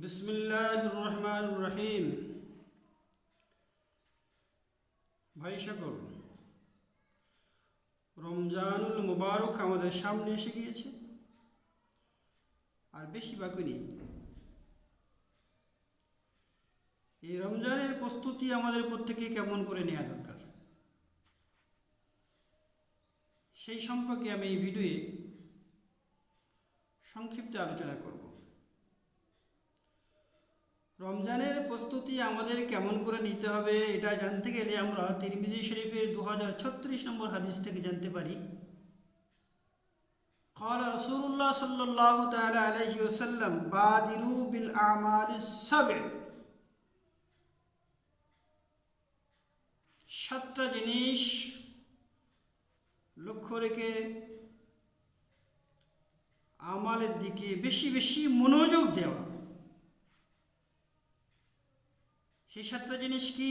বিসমিল্লাহির রহমানির রহিম। ভাই সকল, রমজানুল মুবারক আমাদের সামনে এসে গিয়েছে, আর বেশি বাকি নেই। এই রমজানের প্রস্তুতি আমাদের প্রত্যেকে কেমন করে নেওয়া দরকার, সেই সম্পর্কে আমি এই ভিডিওয়ে সংক্ষিপ্ত আলোচনা করব। রমজানের প্রস্তুতি আমাদের কেমন করে নিতে হবে এটা জানতে গেলে আমরা তিরমিজি শরীফের 2036 নম্বর হাদিস থেকে জানতে পারি। قال رسول الله صلى الله تعالى عليه وسلم بادروا بالأعمال السبع। 7টা জিনিস লক্ষ্য রেখে আমালের দিকে বেশি বেশি মনোযোগ দেওয়া। সেই 7টা জিনিস কি?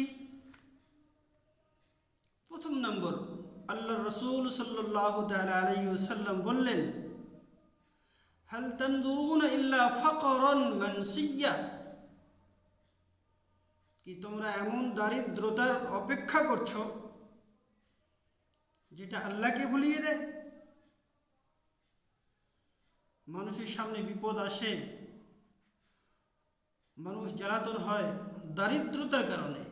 প্রথম নম্বর, আল্লাহ রসুল সাল্লাল্লাহু তাআলা আলাইহি ওয়াসাল্লাম বললেন, হাল তানজুরুনা ইল্লা ফাকরান মানসিয়া। কি তোমরা এমন দারিদ্রতার অপেক্ষা করছো যেটা আল্লাহকে ভুলিয়ে দেয়? মানুষের সামনে বিপদ আসে, মানুষ জ্বালাতন হয় দারিদ্রতার কারণে,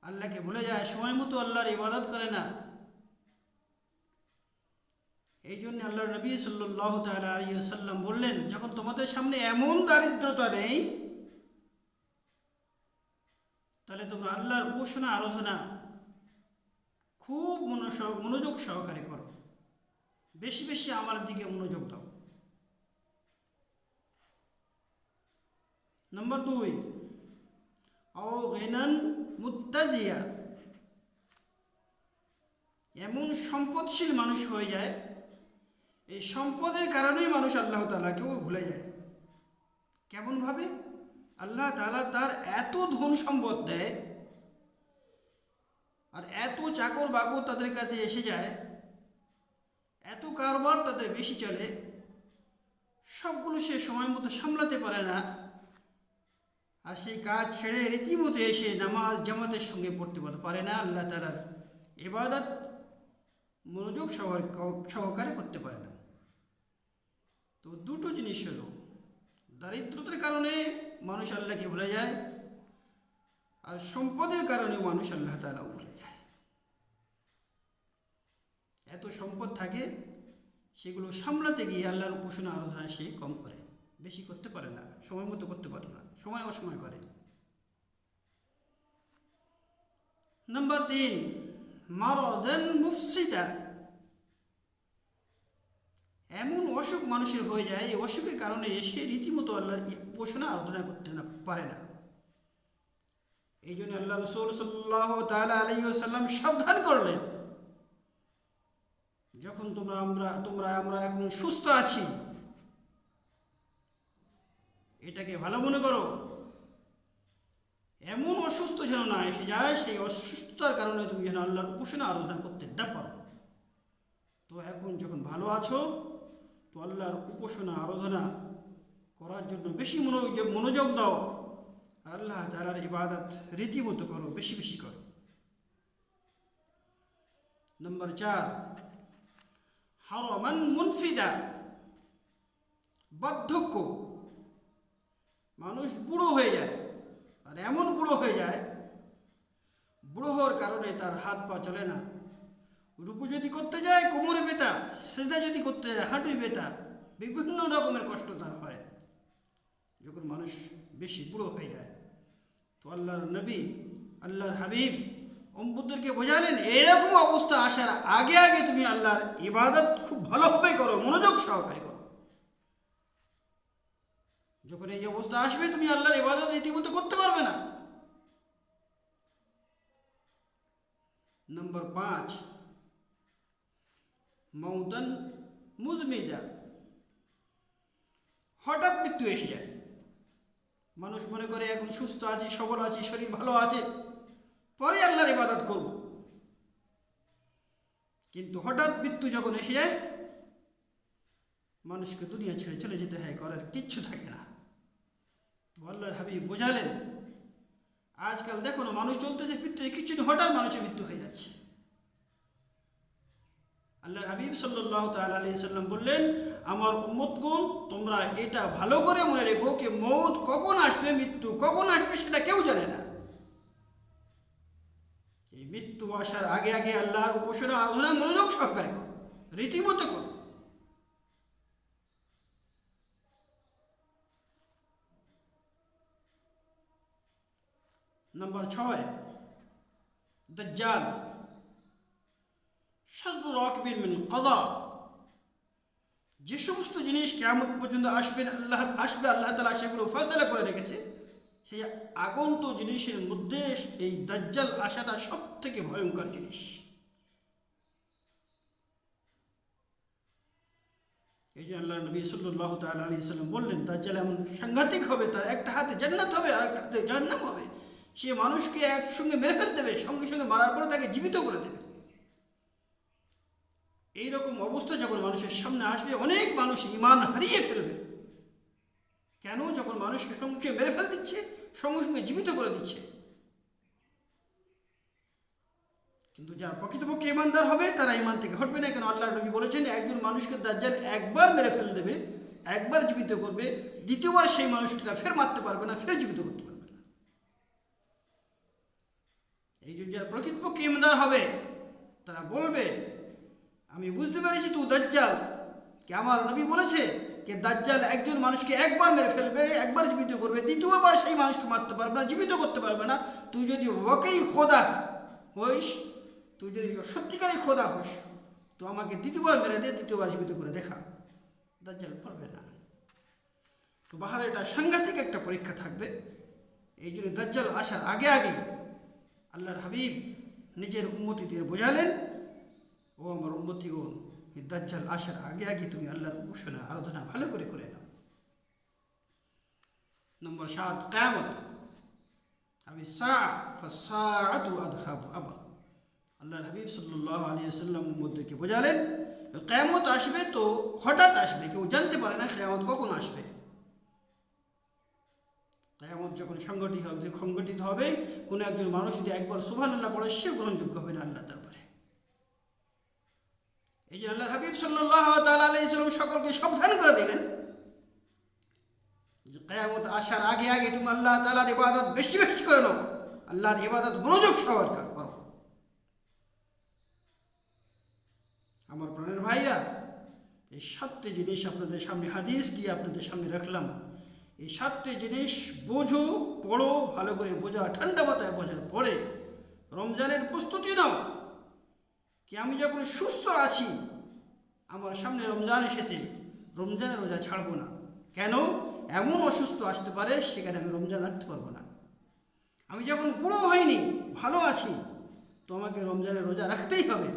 আল্লাহকে ভুলে যায়, সময় মতো আল্লাহর ইবাদত করে না। এই জন্য আল্লাহ নবী সাল্লাল্লাহু তাআলা আলাইহি ওয়াসাল্লাম বললেন, যখন তোমাদের সামনে এমন দারিদ্রতা নেই, তাহলে তোমরা আল্লাহর উপাসনা আরাধনা খুব মনোযোগ সহকারে করো, বেশি বেশি আমার দিকে মনোযোগ দাও। নম্বর 2, আও গিনান মুত্তাজিয়া। এমন সম্পদশীল মানুষ হয়ে যায়, এই সম্পদের কারণেই মানুষ আল্লাহ তাআলাকেও ভুলে যায়। কেমন ভাবে? আল্লাহ তাআলা তার এত ধন সম্পদ দেয়, আর এত চাকর বাকর তাদের কাছে এসে যায়, এত কারবার তাদের বেশি চলে, সবগুলো সে সময় মতো সামলাতে পারে না, আর সেই কাজ ছেড়ে রীতিমতো এসে নামাজ জামাতের সঙ্গে পড়তে পারে না, আল্লাহ তাআলার ইবাদত মনোযোগ সহকারে করতে পারে না। তো দুটো জিনিস হলো, দারিদ্রতার কারণে মানুষ আল্লাহকে ভুলে যায়, আর সম্পদের কারণেও মানুষ আল্লাহ তাআলাও ভুলে যায়। এত সম্পদ থাকে, সেগুলো সামলাতে গিয়ে আল্লাহর উপাসনা আরাধনা সে কম করে, বেশি করতে পারে না, সময় মতো করতে পারে না, সময় অসময় করে। নম্বর 3, মারাদান মুফসিদা। এমন অসুখ মানুষের হয়ে যায়, এই অসুখের কারণে সে রীতিমতো আল্লাহর উপাসনা আরাধনা করতে পারে না। এই জন্য আল্লাহ রাসূল সাল্লাল্লাহু তাআলা আলাইহি ওয়াসাল্লাম সাবধান করলেন, যখন আমরা এখন সুস্থ আছি, এটাকে ভালো মনে করো, এমন অসুস্থ যেন না এসে যায়, সেই অসুস্থতার কারণে তুমি যেন আল্লাহর উপাসনা আরাধনা করতে না পারো। তো এখন যখন ভালো আছো, তো আল্লাহর উপাসনা আরাধনা করার জন্য বেশি মনোযোগ দাও, আর আল্লাহ তাআলার ইবাদত রীতিমতো করো, বেশি বেশি করো। নম্বর 4, হারামান মুনফিদা। বার্ধক্য। মানুষ বুড়ো হয়ে যায়, আর এমন বুড়ো হয়ে যায়, বুড়ো হওয়ার কারণে তার হাত পা চলে না, রুকু যদি করতে যায় কোমরে ব্যথা, সিজদা যদি করতে যায় হাঁটুই ব্যথা, বিভিন্ন রকমের কষ্ট তার হয় যখন মানুষ বেশি বুড়ো হয়ে যায়। তো আল্লাহর নবী, আল্লাহর হাবিব উম্মতদেরকে বোঝালেন, এরকম অবস্থা আসার আগে আগে তুমি আল্লাহর ইবাদত খুব ভালোভাবে করো, মনোযোগ সহকারে করো। যখন এই অবস্থা আসবে, তুমি আল্লাহর ইবাদত রীতিমতো করতে পারবে না। নম্বর 5, মাউতান মুজমিজা। হঠাৎ মৃত্যু এসে যায়। মানুষ মনে করে এখন সুস্থ আছি, সবল আছি, শরীর ভালো আছে, পরে আল্লাহর ইবাদত করব, কিন্তু হঠাৎ মৃত্যু যখন এসে যায়, মানুষকে দুনিয়া ছেড়ে চলে যেতে হয়, করার কিচ্ছু থাকে না। তো আল্লাহর হাবিব বোঝালেন, আজকাল দেখো না, মানুষ চলতে যে ফিরতে কিচ্ছু নেই, হঠাৎ মানুষের মৃত্যু হয়ে যাচ্ছে। আল্লাহর হাবিব সাল্লাল্লাহু তাআলা আলাইহি সাল্লাম বললেন, আমার উম্মতগণ, তোমরা এটা ভালো করে মনে রেখো যে মৌত কখন আসবে, মৃত্যু কখন আসবে সেটা কেউ জানে না। এই মৃত্যু আসার আগে আগে আল্লাহর উপাসনা আরাধনা মনোযোগ সহকারে করো, রীতিমতো করো। নাম্বার 6, দাজ্জাল শাররু রাকিবিন মিন কাদা। যে সমস্ত জিনিস কিয়ামত পর্যন্ত আল্লাহ তাআলা সেগুলো ফয়সালা করে রেখেছে, সেই আগন্ত জিনিসের মধ্যে এই দাজ্জাল আসাটা সব থেকে ভয়ঙ্কর জিনিস। এই যে আল্লাহ নবী সাল্লাল্লাহু তাআলা আলাইহি সাল্লাম বললেন, দাজ্জাল এমন সাংঘাতিক হবে, তার একটা হাতে জান্নাত হবে আর একটা হাতে জাহান্নাম হবে। সে মানুষকে একসঙ্গে মেরে ফেলতে দেবে, সঙ্গে সঙ্গে মারার পরে তাকে জীবিত করে দেবে। এইরকম অবস্থা যখন মানুষের সামনে আসবে, অনেক মানুষ ঈমান হারিয়ে ফেলবে। কেন? যখন মানুষকে সঙ্গে মেরে ফেল দিচ্ছে, সঙ্গে সঙ্গে জীবিত করে দিচ্ছে। কিন্তু যারা প্রকৃতপক্ষে ঈমানদার হবে তারা ঈমান থেকে হটবে না। কেন? আল্লাহর নবী বলেছেন, একজন মানুষকে দাজ্জাল একবার মেরে ফেল দেবে, একবার জীবিত করবে, দ্বিতীয়বার সেই মানুষটাকে ফের মারতে পারবে না, ফের জীবিত করতে পারবে না। এই যে যারা প্রকৃতপক্ষে ঈমানদার হবে তারা বলবে, আমি বুঝতে পেরেছি তুই দাজ্জাল। কে আমার নবী বলেছে যে দাজ্জাল একজন মানুষকে একবার মেরে ফেলবে, একবার জীবিত করবে, দ্বিতীয়বার সেই মানুষকে মারতে পারবে না, জীবিত করতে পারবে না। তুই যদি ওয়াকেই খোদা হইস, তুই যদি সত্যিকারই খোদা হোস, তো আমাকে দ্বিতীয়বার মেরে দে, দ্বিতীয়বার জীবিত করে দেখা। দাজ্জাল পারবে না। তো বাহারে এটা সাংঘাতিক একটা পরীক্ষা থাকবে। এই জন্য দাজ্জাল আসার আগে আগে আল্লাহর হাবিব নিজের উম্মতিদের বোঝালেন, ও আমার উম্মতিগণ, এই দাজ্জাল আসার আগে আগে তুমি আল্লাহর উপাসনা আরাধনা ভালো করে করে নাও। নম্বর 7, কিয়ামত। আল্লাহর হাবিব সাল্লাল্লাহু আলাইহি ওয়াসাল্লাম উম্মতদেরকে বোঝালেন, কিয়ামত আসবে তো হঠাৎ আসবে, কেউ জানতে পারে না কিয়ামত কখন আসবে। কিয়ামত যখন সংগঠিত হবে, কোনো একজন মানুষ যদি একবার সুবহানাল্লাহ পড়ে, সে গ্রহণযোগ্য হবে না আল্লাহ তারপরে। এই যে আল্লাহর হাবিব সাল্লাল্লাহু তাআলা আলাইহি ওয়াসাল্লাম সকলকে সাবধান করে দিলেন যে কিয়ামত আসার আগে আগে তুমি আল্লাহ তাআলার ইবাদত বেশি বেশি করে নাও, আল্লাহর ইবাদত মনোযোগ সহকারে করো। আমার প্রাণের ভাইরা, এই 7টি জিনিস আপনাদের সামনে হাদিস দিয়ে আপনাদের সামনে রাখলাম। এই 7টি জিনিস বোঝো, পড়ো, ভালো করে বোঝা, ঠান্ডা মাথায় বোঝার পরে রমজানের প্রস্তুতি নাও। কি আমি যখন সুস্থ আছি, আমার সামনে রমজান এসেছে, রমজানের রোজা ছাড়বো না। কেন? এমন অসুস্থ আসতে পারে, সেখানে আমি রমজান রাখতে পারবো না। আমি যখন বুড়ো হইনি, ভালো আছি, তো আমাকে রমজানের রোজা রাখতেই হবে।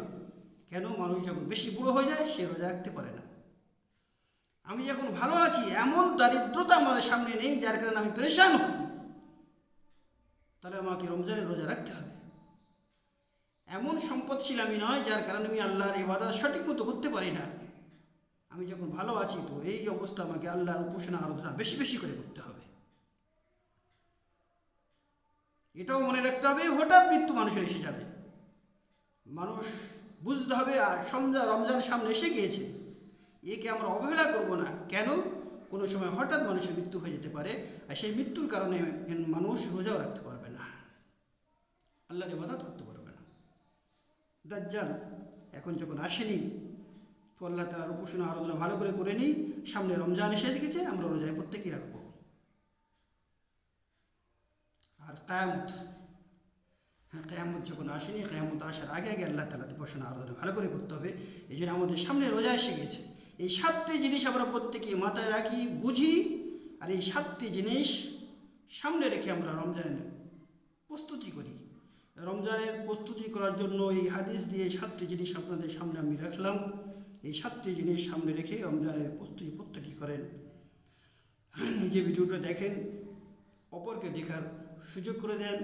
কেন? মানুষ যখন বেশি বুড়ো হয়ে যায়, সে রোজা রাখতে পারে না। আমি যখন ভালো আছি, এমন দারিদ্রতা আমার সামনে নেই যার কারণে আমি পেরেশান হই, তাহলে আমাকে রমজানের রোজা রাখতে হবে। এমন সম্পদশীল আমি নয় যার কারণে আমি আল্লাহর ইবাদত সঠিক মতো করতে পারি না। আমি যখন ভালো আছি, তো এই অবস্থা আমাকে আল্লাহর উপাসনা আরাধনা বেশি বেশি করে করতে হবে। এটাও মনে রাখতে হবে, হঠাৎ মৃত্যু মানুষের এসে যাবে। মানুষ বুঝতে হবে, আর রমজান সামনে এসে গিয়েছে, একে আমরা অবহেলা করব না। কেন? কোনো সময় হঠাৎ মানুষের মৃত্যু হয়ে যেতে পারে, আর সেই মৃত্যুর কারণে মানুষ রোজাও রাখতে পারবে না, আল্লাহর ইবাদত করতে পারবে না। দাজ্জাল এখন যখন আসেনি, তো আল্লাহ তাআলার উপাসনা আরাধনা ভালো করে করে নিই। সামনে রমজান এসে গেছে, আমরা রোজায় প্রত্যেকেই রাখবো। আর কিয়ামত, কিয়ামত যখন আসেনি, কিয়ামত আসার আগে আগে আল্লাহ তাআলার উপাসনা আরাধনা ভালো করে করতে হবে। এই জন্য আমাদের সামনে রোজা এসে গেছে। এই 7টি জিনিস আমরা প্রত্যেকেই মাথায় রাখি, বুঝি, আর এই 7টি জিনিস সামনে রেখে আমরা রমজানের প্রস্তুতি করি। রমজানের প্রস্তুতি করার জন্য এই হাদিস দিয়ে 7টি জিনিস আপনাদের সামনে আমি রাখলাম। এই 7টি জিনিস সামনে রেখে রমজানের প্রস্তুতি প্রত্যেকেই করেন। নিজে ভিডিওটা দেখেন, অপরকে দেখার সুযোগ করে দেন।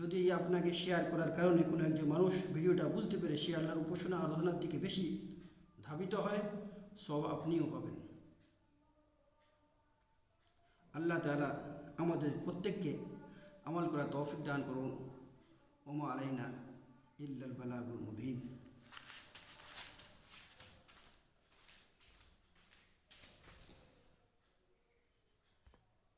যদি আপনাকে শেয়ার করার কারণে কোনো একজন মানুষ ভিডিওটা বুঝতে পেরে সে আল্লাহর উপাসনা আরাধনার দিকে বেশি ধাবিত হয়, সব আপনিও পাবেন। আল্লাহ তাআলা আমাদের প্রত্যেককে আমল করা তৌফিক দান করুন। ওমা আলাইনা ইল্লাল বালাগুল মুবিন।